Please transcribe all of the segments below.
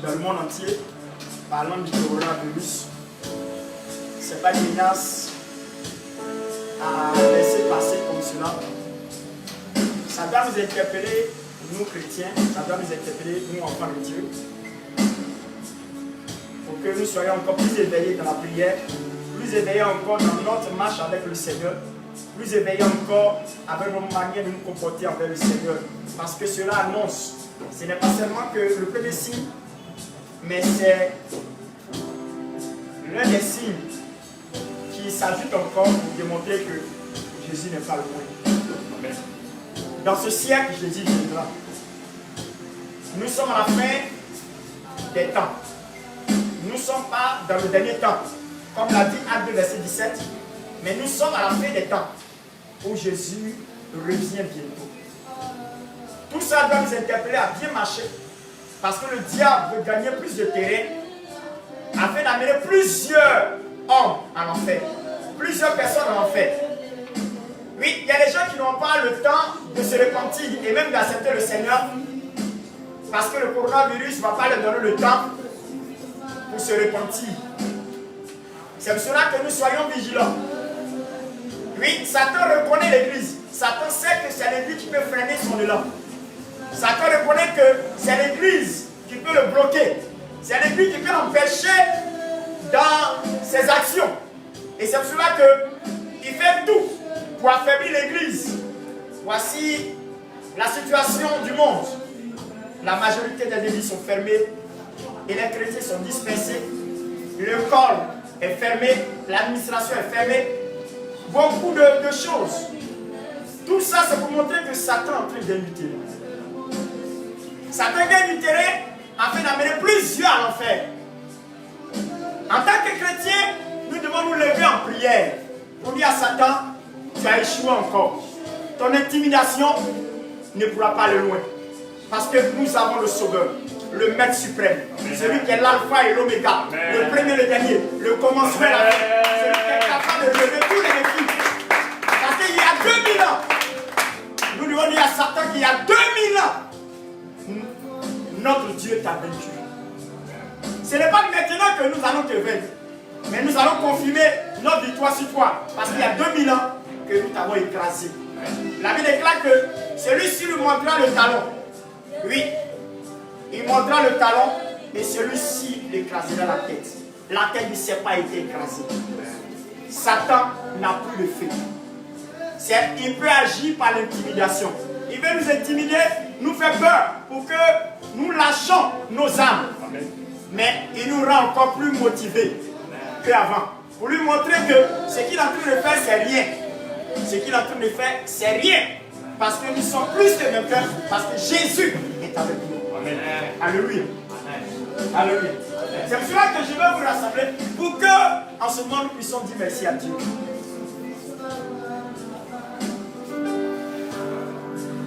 dans le monde entier, parlant du coronavirus. Ce n'est pas une menace à laisser passer comme cela. Ça doit nous interpeller, nous chrétiens, ça doit nous interpeller, nous enfants de Dieu, pour que nous soyons encore plus éveillés dans la prière, plus éveillés encore dans notre marche avec le Seigneur, plus éveillés encore avec nos manières de nous comporter avec le Seigneur. Parce que cela annonce, ce n'est pas seulement que le premier signe, mais c'est l'un des signes qui s'ajoute encore pour démontrer que Jésus n'est pas loin. Amen. Dans ce siècle, Jésus viendra. Nous sommes à la fin des temps. Nous ne sommes pas dans le dernier temps, comme l'a dit Acte 2, verset 17, mais nous sommes à la fin des temps où Jésus revient bientôt. Tout ça doit nous interpeller à bien marcher, parce que le diable veut gagner plus de terrain afin d'amener plusieurs hommes en enfer, plusieurs personnes en enfer. Oui, il y a des gens qui n'ont pas le temps de se repentir et même d'accepter le Seigneur, parce que le coronavirus ne va pas leur donner le temps pour se repentir. C'est pour cela que nous soyons vigilants. Oui, Satan reconnaît l'Église. Satan sait que c'est l'Église qui peut freiner son élan. Satan reconnaît que c'est l'Église qui peut le bloquer. C'est l'Église qui peut l'empêcher dans ses actions. Et c'est pour cela qu'il fait tout pour affaiblir l'Église. Voici la situation du monde. La majorité des églises sont fermées et les chrétiens sont dispersés. L'école est fermée, l'administration est fermée. Beaucoup de choses. Tout ça, c'est pour montrer que Satan est en train de gagner du terrain. Satan gagne du terrain afin d'amener plusieurs à l'enfer. En tant que chrétiens, nous devons nous lever en prière pour dire à Satan, tu as échoué encore. Ton intimidation ne pourra pas aller loin. Parce que nous avons le Sauveur, le Maître suprême, celui qui est l'alpha et l'oméga, le premier et le dernier, le commencement et la fin, celui qui est capable de lever tous les défis. Parce qu'il y a 2000 ans, nous devons dire à Satan qu'il y a 2000 ans, notre Dieu t'a vaincu. Ce n'est pas maintenant que nous allons te vaincre, mais nous allons confirmer notre victoire sur toi. Parce qu'il y a 2000 ans que nous t'avons écrasé. La Bible déclare que celui-ci lui montrera le talon. Oui, il montrera le talon et celui-ci l'écrasera la tête. La tête du serpent a été écrasée. Satan n'a plus de fait. Il peut agir par l'intimidation. Il veut nous intimider, nous faire peur pour que nous lâchons nos âmes. Mais il nous rend encore plus motivés qu'avant. Pour lui montrer que ce qu'il est en train de faire, c'est rien. Ce qu'il est en train de faire, c'est rien. Parce que nous sommes plus que vainqueurs, parce que Jésus est avec nous. Amen. Alléluia. Alléluia. C'est pour cela que je vais vous rassembler pour que, en ce moment, nous puissions dire merci à Dieu.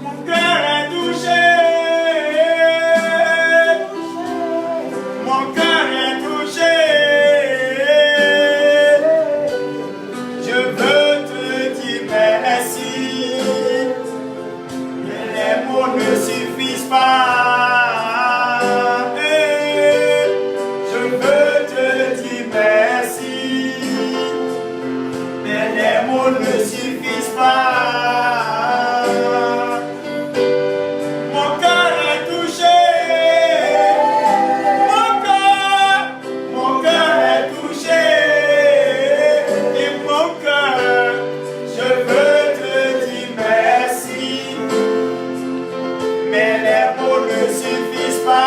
Mon cœur est touché. Mon cœur est touché. Je veux te dire merci. Les mots ne suffisent pas. Je veux te dire merci. Mais les mots ne suffisent pas. Mon cœur est touché. Mon cœur est touché. Et mon cœur, je veux te dire merci. Mais les mots ne suffisent pas.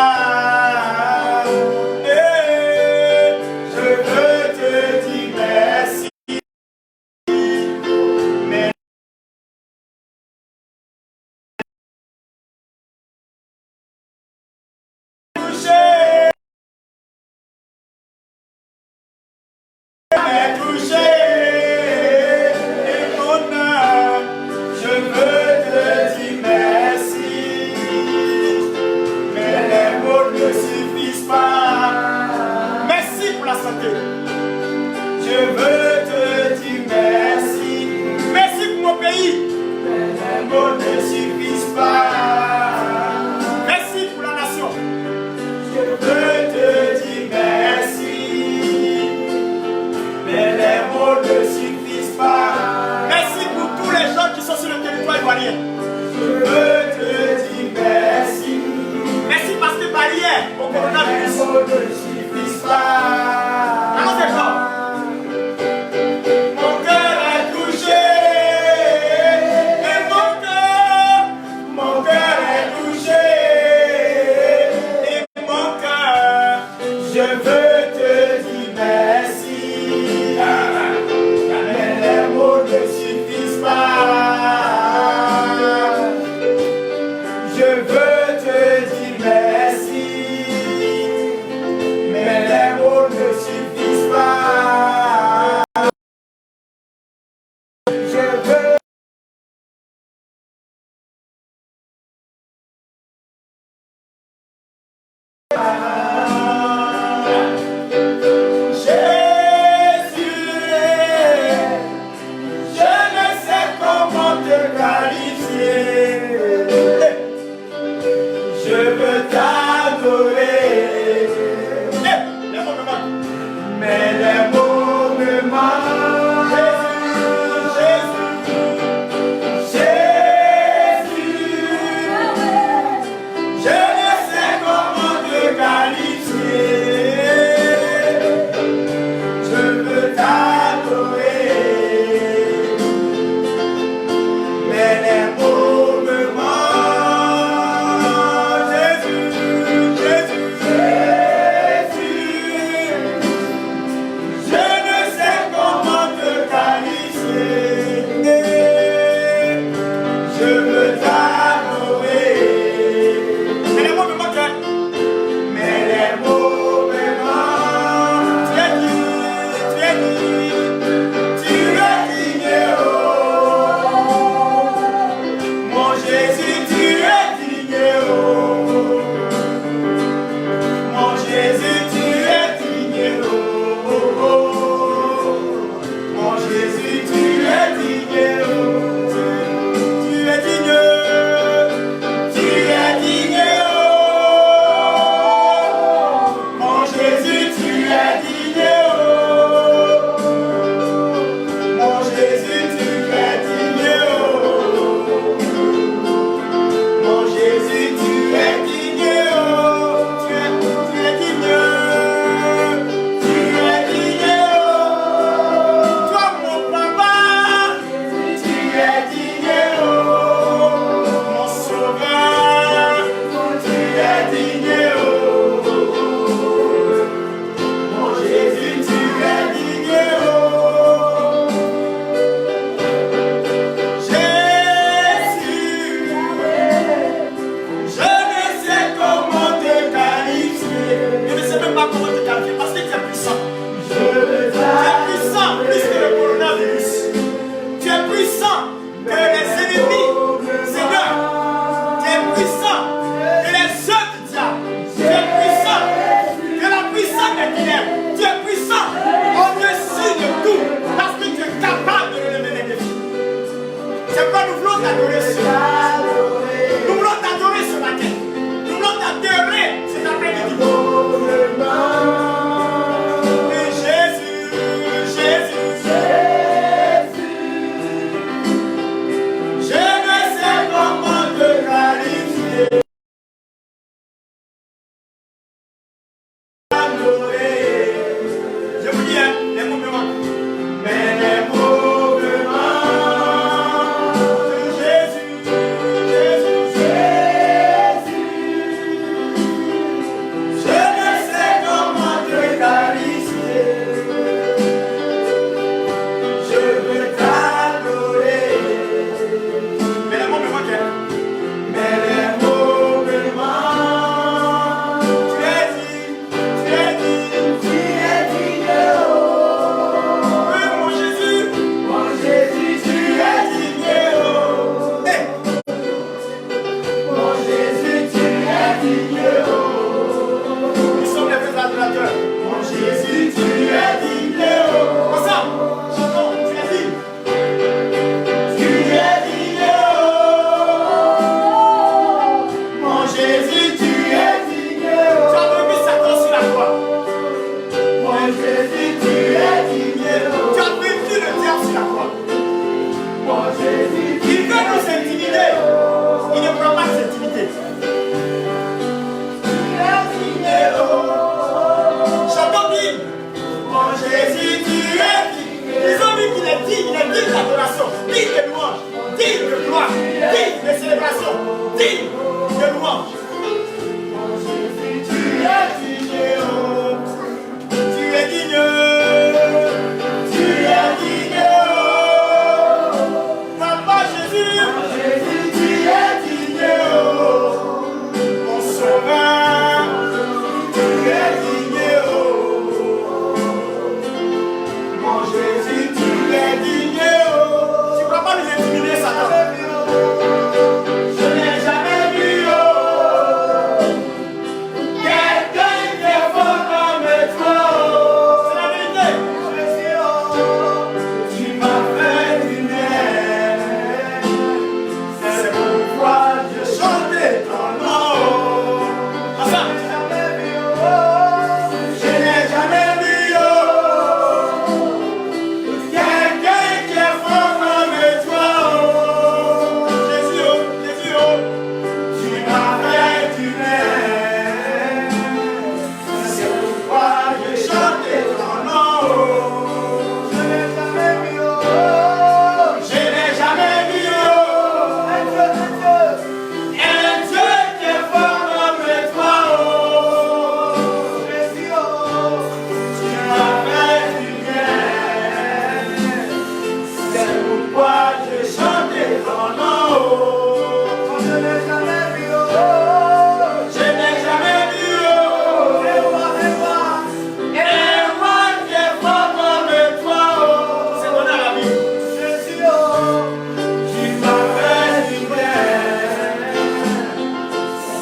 Je veux te dire merci. Mais touché. Mais touché. Et mon âme, je veux te dire merci. Mais les mots ne suffisent pas. Merci pour la santé. Je veux te dire merci. Merci pour mon pays. Mais les mots ne suffisent pas. Merci pour la nation. Je veux te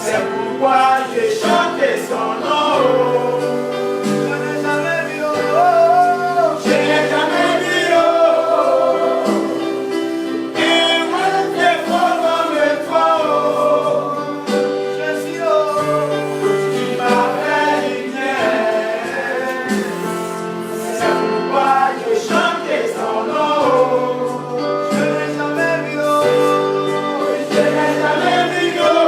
C'est pourquoi j'ai chanté son nom. Je n'ai jamais vu, oh, je n'ai jamais vu, oh. Et moi je crois comme toi, oh. Je suis, oh, tu m'as fait du bien. C'est pourquoi j'ai chanté son nom. Je n'ai jamais vu, oh, je n'ai jamais vu, oh.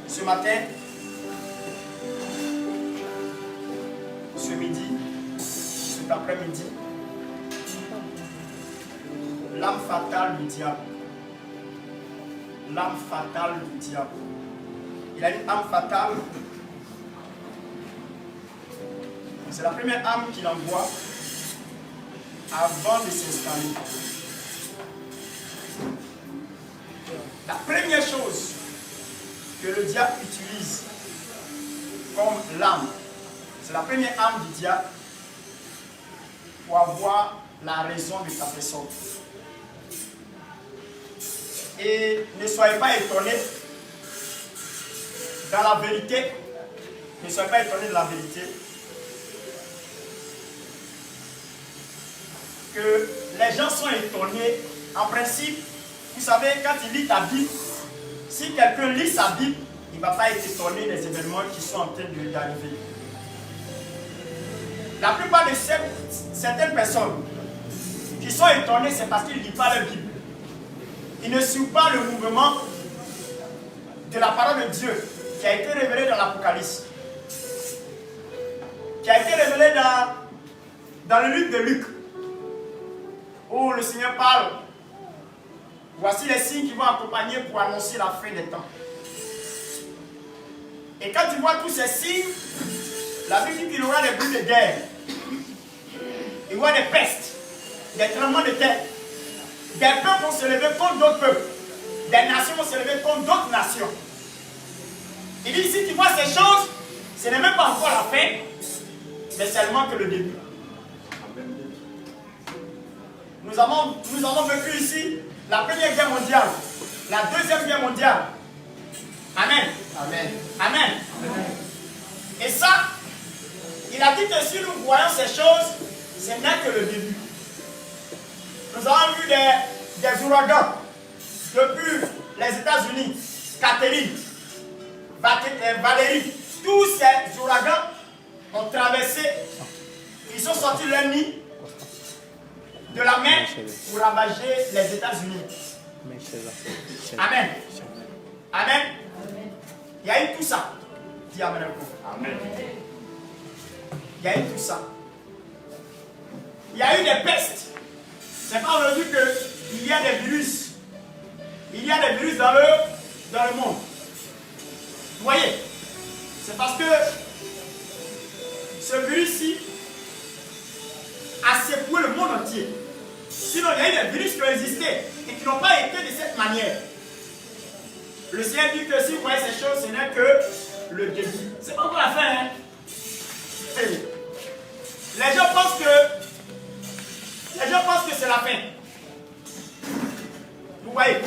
Ce matin, ce midi, cet après-midi, l'âme fatale du diable. L'âme fatale du diable. Il a une âme fatale. C'est la première âme qu'il envoie avant de s'installer. La première chose que le diable utilise comme l'âme, c'est la première âme du diable pour avoir la raison de ta personne. Et ne soyez pas étonnés dans la vérité, ne soyez pas étonnés de la vérité, que les gens sont étonnés. En principe, vous savez, quand il lit ta Bible, si quelqu'un lit sa Bible, il ne va pas être étonné des événements qui sont en train d'arriver. La plupart de certaines personnes qui sont étonnées, c'est parce qu'ils ne lisent pas leur Bible. Ils ne suivent pas le mouvement de la parole de Dieu qui a été révélée dans l'Apocalypse, qui a été révélée dans le livre de Luc, où le Seigneur parle. Voici les signes qui vont accompagner pour annoncer la fin des temps. Et quand tu vois tous ces signes, la Bible dit qu'il y aura des bruits de guerre, il y aura des pestes, des tremblements de terre. Des peuples vont se lever contre d'autres peuples. Des nations vont se lever contre d'autres nations. Il dit, si tu vois ces choses, ce n'est même pas encore la fin, mais seulement que le début. Nous avons vécu ici la première guerre mondiale, la deuxième guerre mondiale. Amen. Amen. Amen. Et ça, il a dit que si nous voyons ces choses, ce n'est que le début. Nous avons vu des ouragans depuis les États-Unis, Catherine, Valérie. Tous ces ouragans ont traversé, ils sont sortis leur nid de la mer pour ravager les États-Unis. Amen. Amen. Il y a eu tout ça. Dis Amen. Amen. Il y a eu tout ça. Il y a eu des pestes. C'est pas aujourd'hui qu'il y a des virus. Il y a des virus dans le monde. Vous voyez? C'est parce que ce virus-ci a secoué le monde entier. Sinon, il y a eu des virus qui ont existé et qui n'ont pas été de cette manière. Le Seigneur dit que si vous voyez ces choses, ce n'est que le début. C'est pas encore la fin. Hein? Les gens pensent que c'est la fin. Vous voyez?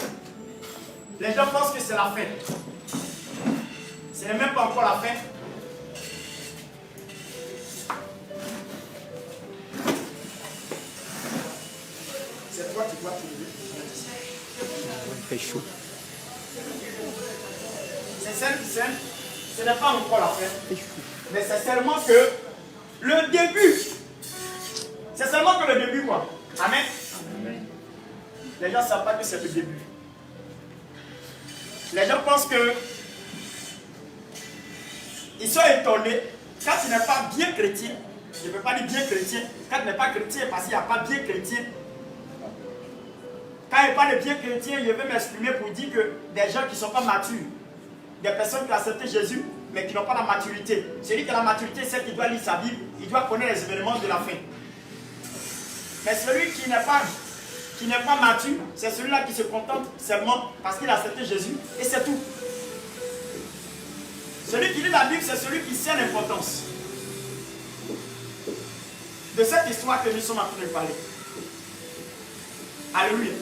Les gens pensent que c'est la fin. Ce n'est même pas encore la fin. C'est toi qui dois te lever. Il fait chaud. C'est celle qui sème. Ce n'est pas encore la fin. Mais c'est seulement que le début. C'est seulement que le début, quoi. Amen. Amen. Les gens ne savent pas que c'est le début. Les gens pensent que ils sont étonnés quand tu n'es pas bien chrétien. Je ne peux pas dire bien chrétien. Quand tu n'es pas chrétien, parce qu'il n'y a pas bien chrétien. Quand il parle de bien chrétien, je vais m'exprimer pour dire que des gens qui ne sont pas matures, des personnes qui ont accepté Jésus, mais qui n'ont pas la maturité. Celui qui a la maturité, c'est qu'il doit lire sa Bible, il doit connaître les événements de la fin. Mais celui qui n'est pas mature, c'est celui-là qui se contente seulement parce qu'il a accepté Jésus, et c'est tout. Celui qui lit la Bible, c'est celui qui sait l'importance de cette histoire que nous sommes en train de parler. Alléluia.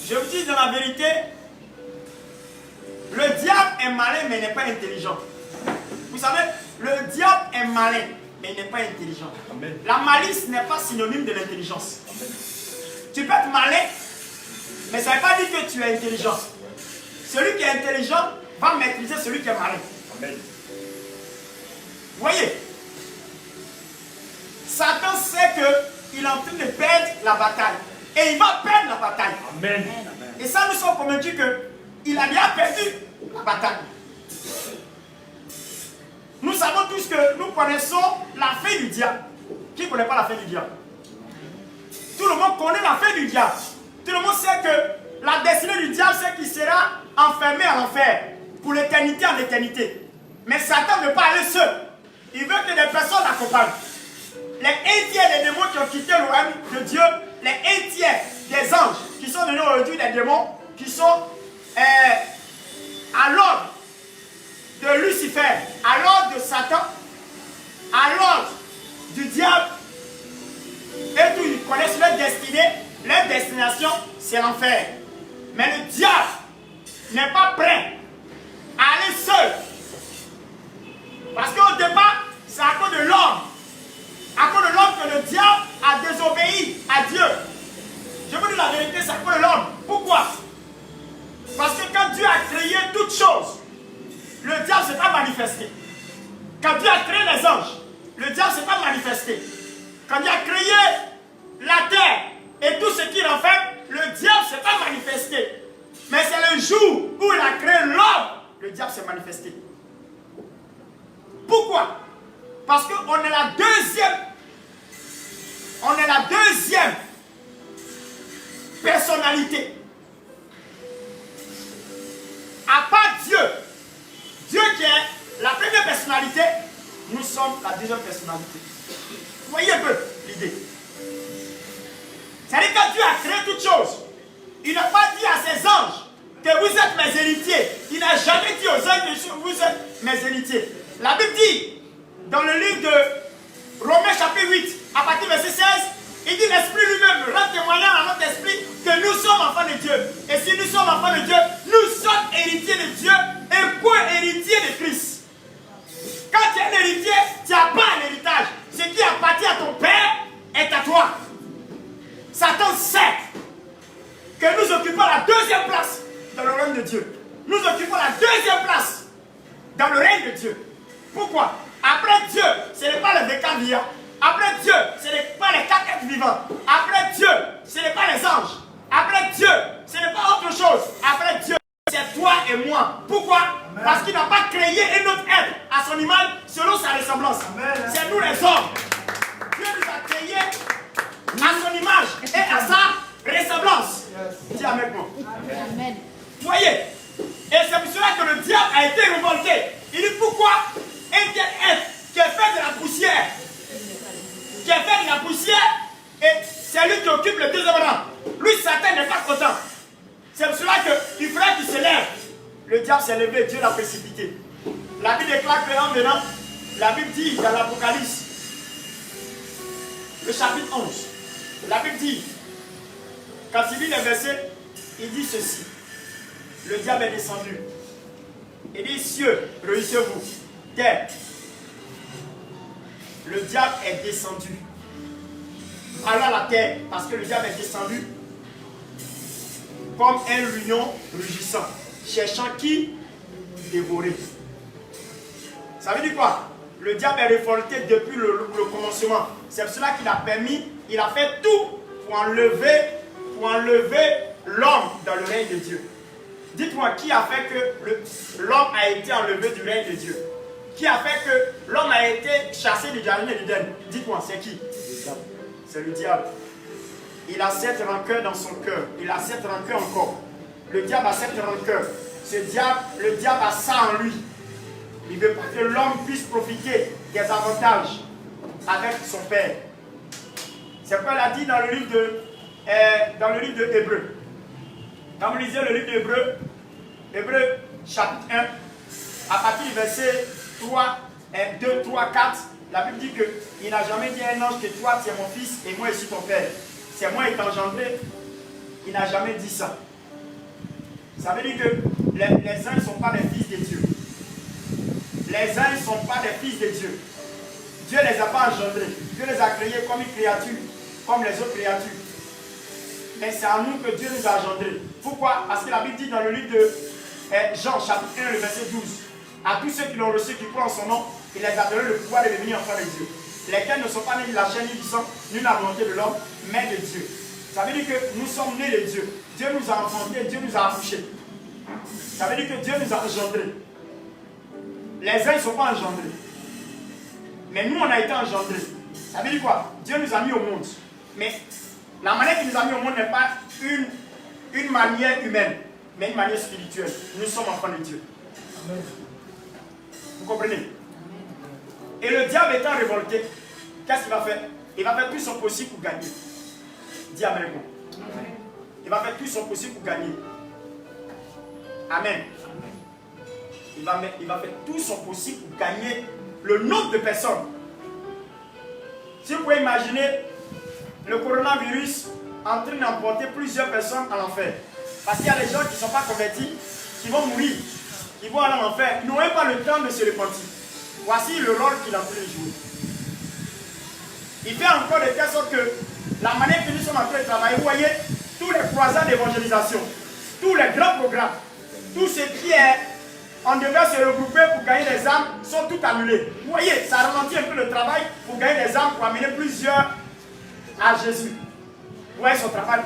Je vous dis dans la vérité, le diable est malin mais n'est pas intelligent. Vous savez, le diable est malin mais il n'est pas intelligent. Amen. La malice n'est pas synonyme de l'intelligence. Tu peux être malin, mais ça ne veut pas dire que tu es intelligent. Celui qui est intelligent va maîtriser celui qui est malin. Amen. Vous voyez, Satan sait qu'il est en train de perdre la bataille. Et il va perdre la bataille. Amen. Et ça, nous sommes convaincus qu'il a déjà perdu la bataille. Nous savons tous que nous connaissons la fin du diable. Qui ne connaît pas la fin du diable? Tout le monde connaît la fin du diable. Tout le monde sait que la destinée du diable, c'est qu'il sera enfermé à l'enfer pour l'éternité en éternité. Mais Satan ne veut pas aller seul. Il veut que des personnes l'accompagnent. Les 1/3 des démons qui ont quitté le royaume de Dieu, les 1/3 des anges qui sont devenus aujourd'hui des démons, qui sont à l'ordre de Lucifer, à l'ordre de Satan, à l'ordre du diable, et tout, ils connaissent leur destinée, leur destination, c'est l'enfer. Mais le diable n'est pas prêt à aller seul. Parce qu'au départ, c'est à cause de l'homme. À cause de l'homme que le diable a désobéi à Dieu. Je vous dis la vérité, c'est à cause de l'homme. Pourquoi? Parce que quand Dieu a créé toutes choses, le diable ne s'est pas manifesté. Quand Dieu a créé les anges, le diable ne s'est pas manifesté. Quand Dieu a créé la terre et tout ce qui renferme, le diable ne s'est pas manifesté. Mais c'est le jour où il a créé l'homme, le diable s'est manifesté. Pourquoi? Parce qu'on est la deuxième personnalité. À part Dieu, Dieu qui est la première personnalité, nous sommes la deuxième personnalité. Vous voyez un peu l'idée? C'est-à-dire que quand Dieu a créé toutes choses, il n'a pas dit à ses anges que vous êtes mes héritiers. Il n'a jamais dit aux anges que vous êtes mes héritiers. La Bible dit, dans le livre de Romains chapitre 8, à partir du verset 16, il dit l'Esprit lui-même rend témoignage à notre esprit que nous sommes enfants de Dieu. Et si nous sommes enfants de Dieu, nous sommes héritiers de Dieu et co-héritiers de Christ. Quand tu es un héritier, tu n'as pas un héritage. Ce qui appartient à ton père est à toi. Satan sait que nous occupons la deuxième place dans le règne de Dieu. Nous occupons la deuxième place dans le règne de Dieu. Pourquoi? Après Dieu, ce n'est pas le décade vivant. Après Dieu, ce n'est pas les 4 êtres vivants. Après Dieu, ce n'est pas les anges. Après Dieu, ce n'est pas autre chose. Après Dieu, c'est toi et moi. Pourquoi? Amen. Parce qu'il n'a pas créé un autre être à son image selon sa ressemblance. C'est nous les hommes. Dieu nous a créés à son image et à sa ressemblance. Yes. Dis avec moi. Amen. Vous voyez? Et c'est pour cela que le diable a été révolté. Il dit pourquoi un tel être qui est fait de la poussière, et c'est lui qui occupe le deuxième rang. Lui, Satan n'est pas content. C'est pour cela qu'il faudrait qu'il se lève. Le diable s'est levé, Dieu l'a précipité. La Bible déclare que en venant, la Bible dit dans l'Apocalypse, le chapitre 11, la Bible dit Quand il lit les versets, il dit ceci. Le diable est descendu. Il dit, cieux, réjouissez-vous. Terre. Le diable est descendu. Alors la terre, parce que le diable est descendu comme un lion rugissant, cherchant qui dévorer. Ça veut dire quoi? Le diable est révolté depuis le commencement. C'est pour cela qu'il a permis, il a fait tout pour enlever l'homme dans le règne de Dieu. Dites-moi, qui a fait que l'homme a été enlevé du règne de Dieu? Qui a fait que l'homme a été chassé du jardin d'Éden? Dites-moi, c'est qui? C'est le diable. Il a cette rancœur dans son cœur. Il a cette rancœur encore. Le diable a cette rancœur. Le diable a ça en lui. Il ne veut pas que l'homme puisse profiter des avantages avec son père. C'est quoi il a dit dans le livre de Hébreux. Quand vous lisez le livre d'Hébreux, Hébreux chapitre 1, à partir du verset 3, 2, 3, 4, la Bible dit qu'il n'a jamais dit à un ange que toi tu es mon fils et moi je suis ton père. C'est moi qui t'ai engendré. Il n'a jamais dit ça. Ça veut dire que les uns ne sont pas des fils de Dieu. Les uns ne sont pas des fils de Dieu. Dieu ne les a pas engendrés. Dieu les a créés comme une créature, comme les autres créatures. Mais c'est à nous que Dieu nous a engendrés. Pourquoi? Parce que la Bible dit dans le livre de Jean, chapitre 1, le verset 12, à tous ceux qui l'ont reçu, qui croient en son nom, il les a donné le pouvoir de devenir enfants de Dieu. Lesquels ne sont pas nés de la chair ni du sang, ni de la volonté de l'homme, mais de Dieu. Ça veut dire que nous sommes nés de Dieu. Dieu nous a enfantés, Dieu nous a accouchés. Ça veut dire que Dieu nous a engendrés. Les uns ne sont pas engendrés. Mais nous, on a été engendrés. Ça veut dire quoi? Dieu nous a mis au monde. Mais la manière qu'il nous a mis au monde n'est pas une manière humaine, mais une manière spirituelle. Nous sommes enfants de Dieu. Amen. Vous comprenez? Et le diable étant révolté, qu'est-ce qu'il va faire? Il va faire tout son possible pour gagner. Dis Amen. Il va faire tout son possible pour gagner. Amen. Il va faire tout son possible pour gagner le nombre de personnes. Si vous pouvez imaginer le coronavirus en train d'emporter plusieurs personnes en enfer. Parce qu'il y a des gens qui ne sont pas convertis, qui vont mourir, qui vont aller en enfer. Ils n'ont même pas le temps de se repentir. Voici le rôle qu'il a en train de jouer. Il fait encore de telle sorte que la manière que nous sommes en train de travailler, vous voyez, tous les croisades d'évangélisation, tous les grands programmes, tout ce qui est, on devait se regrouper pour gagner des âmes, sont tout annulés. Vous voyez, ça ralentit un peu le travail pour gagner des âmes, pour amener plusieurs à Jésus. Vous voyez son travail.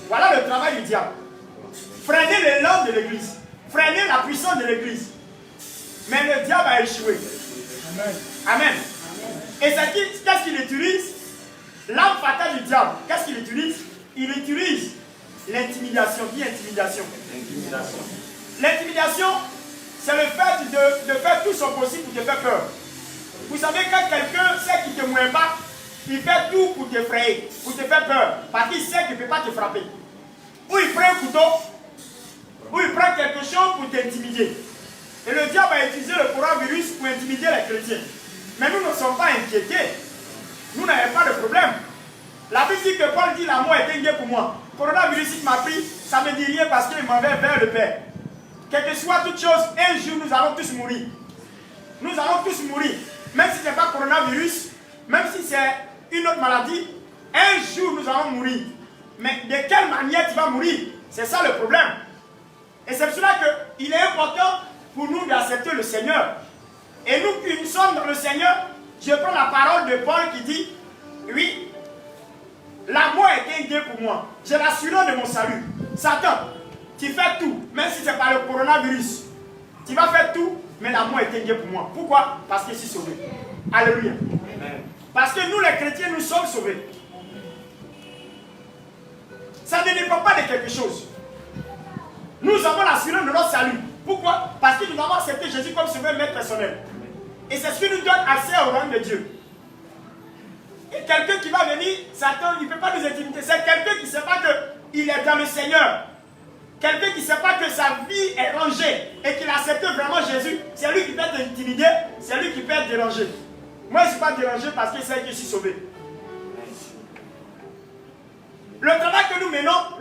Voilà le travail du diable. Freiner l'élan de l'église, freiner la puissance de l'église. Mais le diable a échoué. Amen. Amen. Et qu'est-ce qu'il utilise? L'arme fatale du diable. Qu'est-ce qu'il utilise? Il utilise l'intimidation. Dis intimidation. L'intimidation. L'intimidation, c'est le fait de faire tout son possible pour te faire peur. Vous savez, quand quelqu'un sait qu'il ne te mouille pas, il fait tout pour t'effrayer, pour te faire peur. Parce qu'il sait qu'il ne peut pas te frapper. Ou il prend un couteau, ou il prend quelque chose pour t'intimider. Et le diable a utilisé le coronavirus pour intimider les chrétiens. Mais nous ne sommes pas inquiétés. Nous n'avons pas de problème. La Bible dit que Paul dit la mort est dingue pour moi. Le coronavirus qui m'a pris, ça ne me dit rien parce qu'il m'en va vers le Père. Quelle que soit toute chose, un jour nous allons tous mourir. Nous allons tous mourir. Même si ce n'est pas coronavirus, même si c'est une autre maladie, un jour nous allons mourir. Mais de quelle manière tu vas mourir? C'est ça le problème. Et c'est pour cela qu'il est important pour nous d'accepter le Seigneur. Et nous qui sommes dans le Seigneur, je prends la parole de Paul qui dit, oui, la mort est un gain pour moi. J'ai l'assurance de mon salut. Satan, tu fais tout, même si c'est par le coronavirus. Tu vas faire tout, mais la mort est un gain pour moi. Pourquoi? Parce que je suis sauvé. Alléluia. Amen. Parce que nous les chrétiens, nous sommes sauvés. Ça ne dépend pas de quelque chose. Nous avons l'assurance de notre salut. Pourquoi? Parce que nous avons accepté Jésus comme sauveur maître personnel. Et c'est ce qui nous donne accès au royaume de Dieu. Et quelqu'un qui va venir, Satan, il ne peut pas nous intimider. C'est quelqu'un qui ne sait pas qu'il est dans le Seigneur. Quelqu'un qui ne sait pas que sa vie est rangée et qu'il a accepté vraiment Jésus. C'est lui qui peut t'intimider, c'est lui qui peut être dérangé. Moi, je ne suis pas dérangé parce qu'il sait que je suis sauvé. Le travail que nous menons,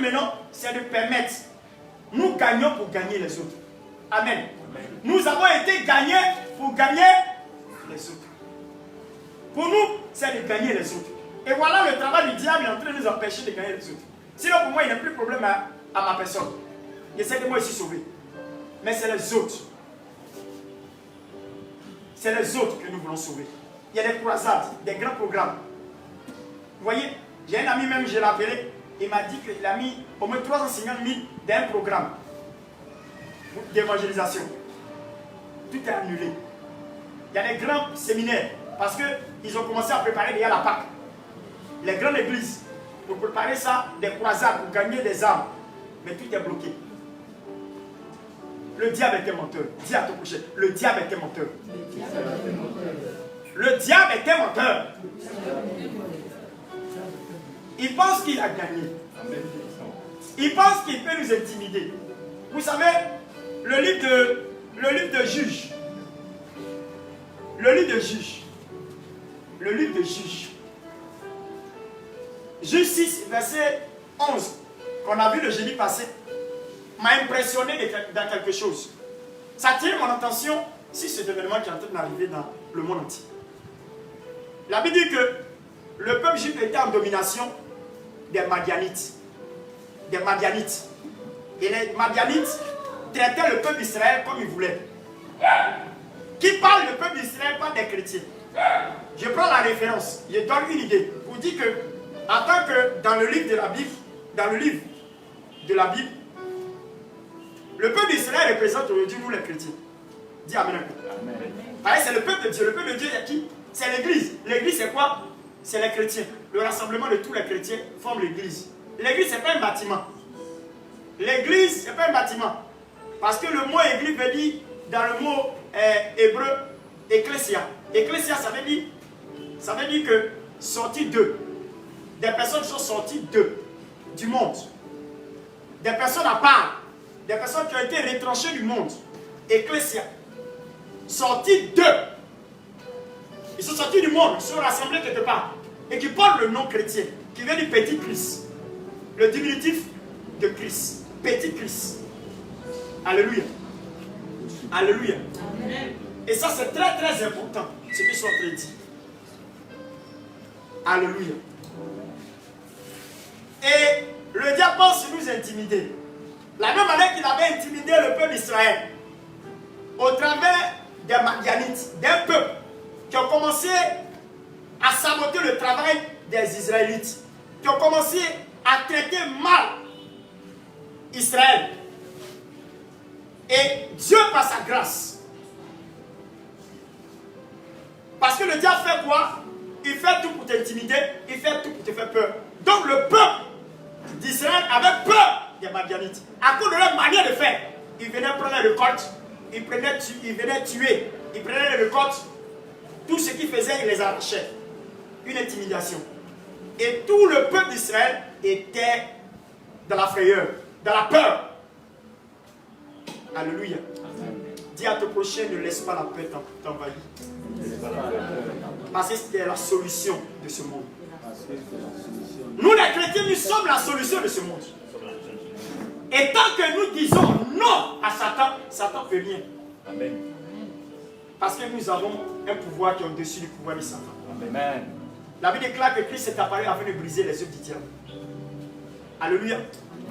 maintenant, c'est de permettre. Nous gagnons pour gagner les autres. Amen. Nous avons été gagnés pour gagner les autres. Pour nous, c'est de gagner les autres. Et voilà le travail du diable est en train de nous empêcher de gagner les autre. Sinon, pour moi, il n'y a plus de problème à ma personne. Je sais que moi, je suis sauvé. Mais c'est les autres. C'est les autres que nous voulons sauver. Il y a des croisades, des grands programmes. Vous voyez, j'ai un ami même, je l'ai appelé. Il m'a dit qu'il a mis au moins 350 000 dans un programme d'évangélisation. Tout est annulé. Il y a des grands séminaires. Parce qu'ils ont commencé à préparer déjà la Pâque. Les grandes églises, pour préparer ça, des croisades, pour gagner des âmes. Mais tout est bloqué. Le diable est un menteur. Dis à ton prochain, le diable est un menteur. Le diable est un menteur. Il pense qu'il a gagné. Il pense qu'il peut nous intimider. Vous savez, le livre de Juge. Le livre de Juge. Le livre de Juge. Juge 6, verset 11, qu'on a vu le jeudi passé, m'a impressionné dans quelque chose. Ça attire mon attention sur cet événement qui est en train d'arriver dans le monde entier. La Bible dit que le peuple juif était en domination des Madianites. Des Madianites. Et les Madianites traitaient le peuple d'Israël comme ils voulaient. Qui parle du peuple d'Israël, pas des chrétiens. Je prends la référence, je donne une idée. Pour dire que, en tant que dans le livre de la Bible, le peuple d'Israël représente aujourd'hui nous les chrétiens. Dis Amen. Amen. C'est le peuple de Dieu. Le peuple de Dieu, c'est qui? C'est l'église. L'église, c'est quoi? C'est les chrétiens. Le rassemblement de tous les chrétiens forme l'église. L'église, ce n'est pas un bâtiment. L'église, ce n'est pas un bâtiment. Parce que le mot église veut dire, dans le mot hébreu, ecclésia. Ecclésia, ça veut dire que sorti d'eux. Des personnes sont sorties d'eux, du monde. Des personnes à part. Des personnes qui ont été retranchées du monde. Ecclésia. Sortis d'eux. Ils sont sortis du monde, ils sont rassemblés quelque part. Et qui portent le nom chrétien, qui vient du petit Christ. Le diminutif de Christ. Petit Christ. Alléluia. Alléluia. Amen. Et ça, c'est très très important, ce qu'ils sont en train de dire. Alléluia. Et le diable pense nous intimider. La même manière qu'il avait intimidé le peuple d'Israël, au travers des Madianites, d'un peuple qui ont commencé à saboter le travail des Israélites, qui ont commencé à traiter mal Israël. Et Dieu, par sa grâce, parce que le diable fait quoi? Il fait tout pour t'intimider, il fait tout pour te faire peur. Donc le peuple d'Israël avait peur des Madianites. À cause de leur manière de faire, ils venaient prendre la récolte, ils venaient tuer, ils prenaient les récoltes, tout ce qu'ils faisaient, ils les arrachaient. Une intimidation. Et tout le peuple d'Israël était dans la frayeur, dans la peur. Alléluia. Dis à ton prochain, ne laisse pas la peur t'envahir. Parce que c'était la solution de ce monde. Nous les chrétiens, nous sommes la solution de ce monde. Et tant que nous disons non à Satan, Satan ne fait rien. Amen. Parce que nous avons un pouvoir qui est au-dessus du pouvoir de Satan. Amen. La Bible déclare que Christ est apparu afin de briser les œuvres du diable. Alléluia.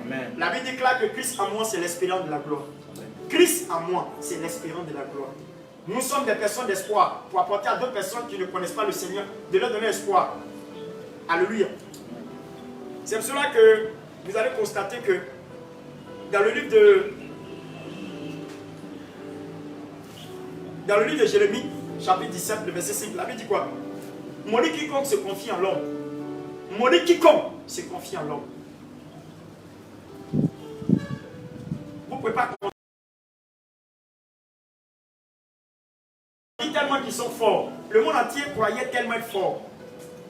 Amen. La Bible déclare que Christ en moi, c'est l'espérance de la gloire. Amen. Christ en moi, c'est l'espérance de la gloire. Nous sommes des personnes d'espoir pour apporter à d'autres personnes qui ne connaissent pas le Seigneur, de leur donner espoir. Alléluia. C'est pour cela que vous allez constater que dans le livre de Jérémie, chapitre 17, le verset 5, la Bible dit quoi? Maudit quiconque se confie en l'homme. Maudit quiconque se confie en l'homme. Vous ne pouvez pas comprendre. Tellement qu'ils sont forts. Le monde entier croyait tellement être fort.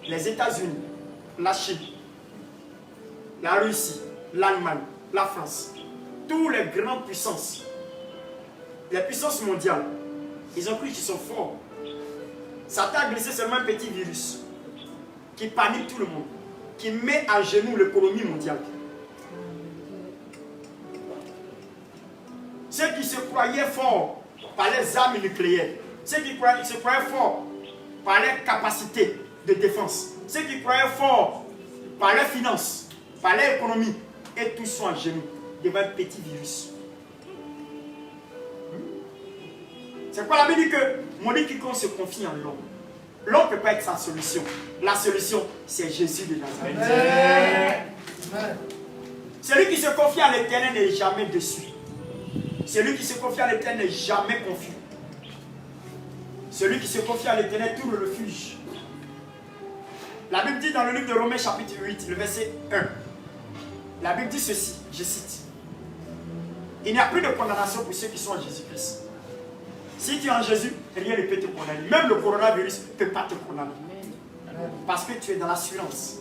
Les États-Unis, la Chine, la Russie, l'Allemagne, la France, toutes les grandes puissances, les puissances mondiales, ils ont cru qu'ils sont forts. Satan a glissé seulement un petit virus qui panique tout le monde, qui met à genoux l'économie mondiale. se croyaient forts par les armes nucléaires, ceux qui se croyaient forts par les capacités de défense, ceux qui croyaient forts par leurs finances, par leur économie, et tous sont en genoux devant un petit virus. C'est quoi la Bible dit que mon dit quiconque se confie en l'homme. L'homme ne peut pas être sa solution. La solution, c'est Jésus de Nazareth. Celui qui se confie à l'Éternel n'est jamais déçu. Celui qui se confie à l'Éternel n'est jamais confus. Celui qui se confie à l'Éternel trouve le refuge. La Bible dit dans le livre de Romains chapitre 8, le verset 1. La Bible dit ceci, je cite. Il n'y a plus de condamnation pour ceux qui sont en Jésus-Christ. Si tu es en Jésus, rien ne peut te condamner. Même le coronavirus ne peut pas te condamner. Parce que tu es dans l'assurance.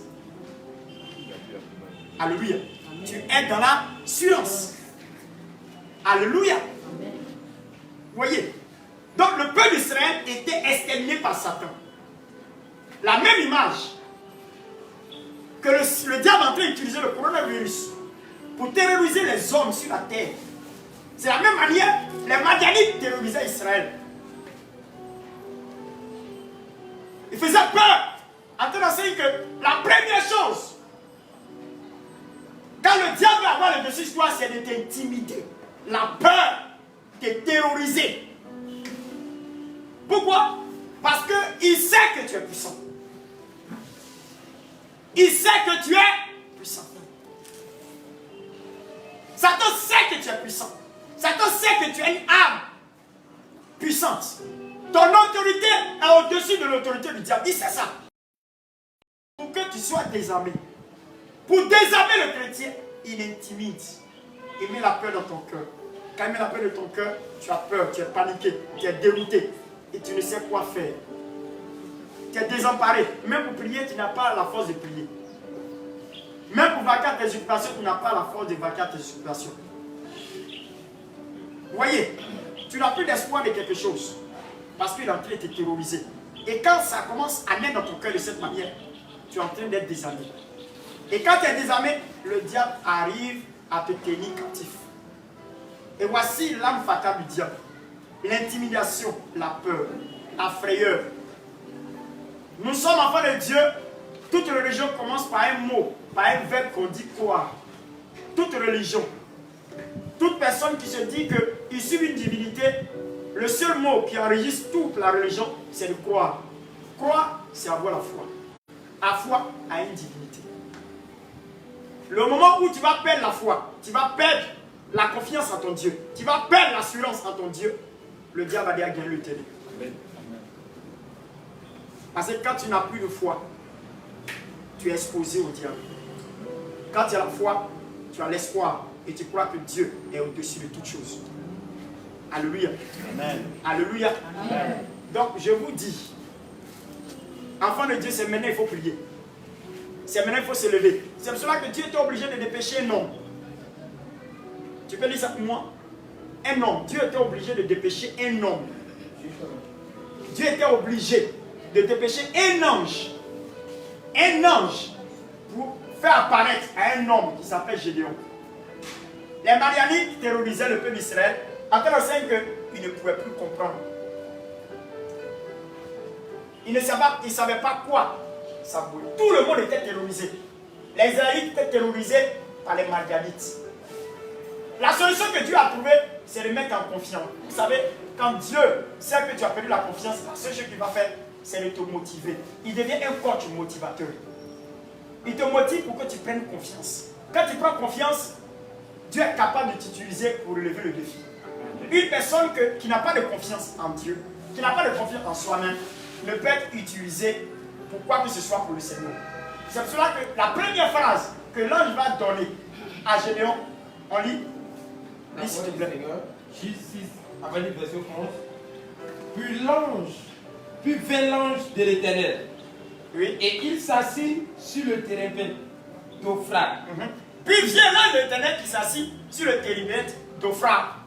Alléluia. Tu es dans l'assurance. Alléluia. Vous voyez. Donc le peuple d'Israël était exterminé par Satan. La même image que le diable est en train d'utiliser le coronavirus pour terroriser les hommes sur la terre. C'est la même manière, les Madianites terrorisaient Israël. Ils faisaient peur. En train d'enseigner que la première chose, quand le diable va avoir le dessus sur toi, c'est de t'intimider. La peur, de terroriser. Pourquoi? Parce qu'il sait que tu es puissant. Il sait que tu es puissant. Satan sait que tu es puissant. Satan sait que tu as une âme puissante. Ton autorité est au-dessus de l'autorité du diable. Il sait ça. Pour que tu sois désarmé. Pour désarmer le chrétien, il intimide. Il met la peur dans ton cœur. Quand il met la peur dans ton cœur, tu as peur, tu es paniqué, tu es dérouté. Et tu ne sais quoi faire. Tu es désemparé. Même pour prier, tu n'as pas la force de prier. Même pour vaquer à tes occupations, tu n'as pas la force de vaquer à tes occupations. Vous voyez, tu n'as plus d'espoir de quelque chose. Parce qu'il est en train de te terroriser. Et quand ça commence à naître dans ton cœur de cette manière, tu es en train d'être désarmé. Et quand tu es désarmé, le diable arrive à te tenir captif. Et voici l'âme fatale du diable. L'intimidation, la peur, la frayeur. Nous sommes enfants de Dieu. Toute religion commence par un mot, par un verbe qu'on dit croire. Toute religion. Toute personne qui se dit qu'il suit une divinité, le seul mot qui enregistre toute la religion, c'est de croire. Croire, c'est avoir la foi. La foi a une divinité. Le moment où tu vas perdre la foi, tu vas perdre la confiance en ton Dieu, tu vas perdre l'assurance en ton Dieu, le diable va dire gagner le télé. Parce que quand tu n'as plus de foi, tu es exposé au diable. Quand tu as la foi, tu as l'espoir et tu crois que Dieu est au-dessus de toutes choses. Alléluia. Amen. Alléluia. Amen. Donc je vous dis, enfant de Dieu, c'est maintenant il faut prier. C'est maintenant il faut se lever. C'est pour cela que Dieu était obligé de dépêcher un homme. Tu peux lire ça pour moi? Un homme. Dieu était obligé de dépêcher un homme. Dieu était obligé de dépêcher un ange. Un ange pour faire apparaître à un homme qui s'appelle Gédéon. Les Madianites terrorisaient le peuple d'Israël en tant qu'ils ne pouvaient plus comprendre. Ils ne savaient pas quoi ça voulait. Tout le monde était terrorisé. Les Israélites étaient terrorisés par les Madianites. La solution que Dieu a trouvée, c'est de mettre en confiance. Vous savez, quand Dieu sait que tu as perdu la confiance, la seule chose qu'il va faire, c'est de te motiver. Il devient un coach motivateur. Il te motive pour que tu prennes confiance. Quand tu prends confiance, Dieu est capable de t'utiliser pour relever le défi. Une personne qui n'a pas de confiance en Dieu, qui n'a pas de confiance en soi-même, ne peut être utilisée pour quoi que ce soit pour le Seigneur. C'est pour cela que la première phrase que l'ange va donner à Gédéon, on lit. Lis s'il te plaît. J6, avant la version 11. Puis vint l'ange de l'Éternel. Oui. Et il s'assit sur le térébinthe d'Ophra. Puis vient l'ange de l'Éternel qui s'assit sur le térébinthe d'Ophra.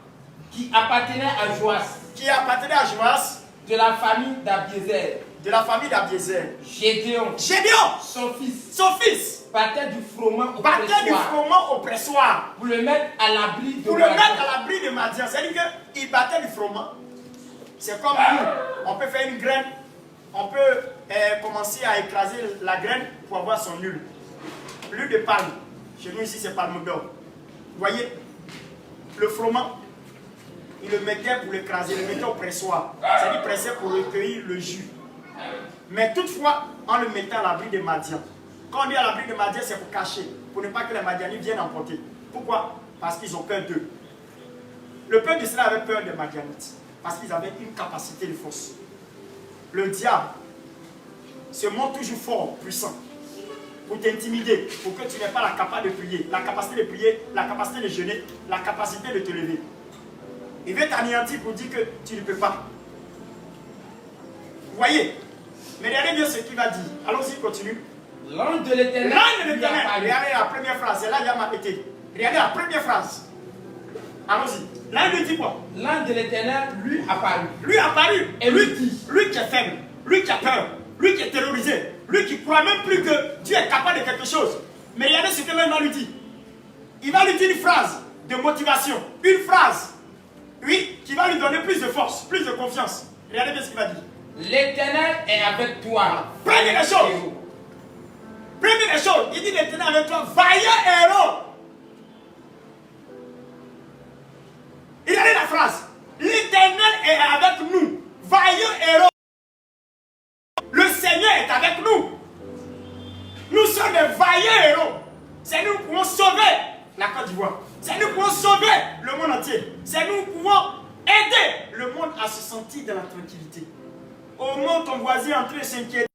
Qui appartenait à Joas. Qui appartenait à Joas. De la famille d'Abiézer. de la famille d'Abiezer. Gédéon, Gédéon, son fils, battait du froment au du pressoir froment au pressoir. pour le mettre à l'abri de Pour le Madian. mettre à l'abri de Madian. C'est-à-dire qu'il battait du froment. C'est comme nous. On peut faire une graine. On peut commencer à écraser la graine pour avoir son huile. L'huile de palme. Chez nous ici, c'est palme d'or. Vous voyez, le froment, il le mettait pour l'écraser, il le mettait au pressoir. C'est-à-dire pressait pour recueillir le jus. Mais toutefois, en le mettant à l'abri de Madian. Quand on dit à l'abri de Madian, c'est pour cacher, pour ne pas que les Madianites viennent emporter. Pourquoi? Parce qu'ils ont peur d'eux. Le peuple d'Israël avait peur des Madianites, parce qu'ils avaient une capacité de force. Le diable se montre toujours fort, puissant, pour t'intimider, pour que tu n'aies pas la capacité de prier, la capacité de jeûner, la capacité de te lever. Il veut t'anéantir pour dire que tu ne peux pas. Vous voyez? Mais regardez bien ce qu'il va dire. Allons-y, continue. L'ange de l'Éternel. L'ange de l'Éternel. Regardez la première phrase. C'est là qu'il y a ma été. Regardez la première phrase. Allons-y. L'ange lui dit quoi? L'ange de l'Éternel lui apparut. Lui apparut. Et lui dit. Lui qui est faible, lui qui a peur, lui qui est terrorisé, lui qui ne croit même plus que Dieu est capable de quelque chose. Mais regardez ce que l'ange va lui dire. Il va lui dire une phrase de motivation. Une phrase, oui, qui va lui donner plus de force, plus de confiance. Regardez bien ce qu'il va dire. L'Éternel est avec toi. Première chose. Première chose, il dit l'Éternel avec toi, vaillant héros. Regardez la phrase. L'Éternel est avec nous, vaillant héros. Le Seigneur est avec nous. Nous sommes des vaillants héros. C'est nous qui pouvons sauver la Côte d'Ivoire. C'est nous qui pouvons sauver le monde entier. C'est nous qui pouvons aider le monde à se sentir dans la tranquillité. Au moment où ton voisin est en train de s'inquiéter.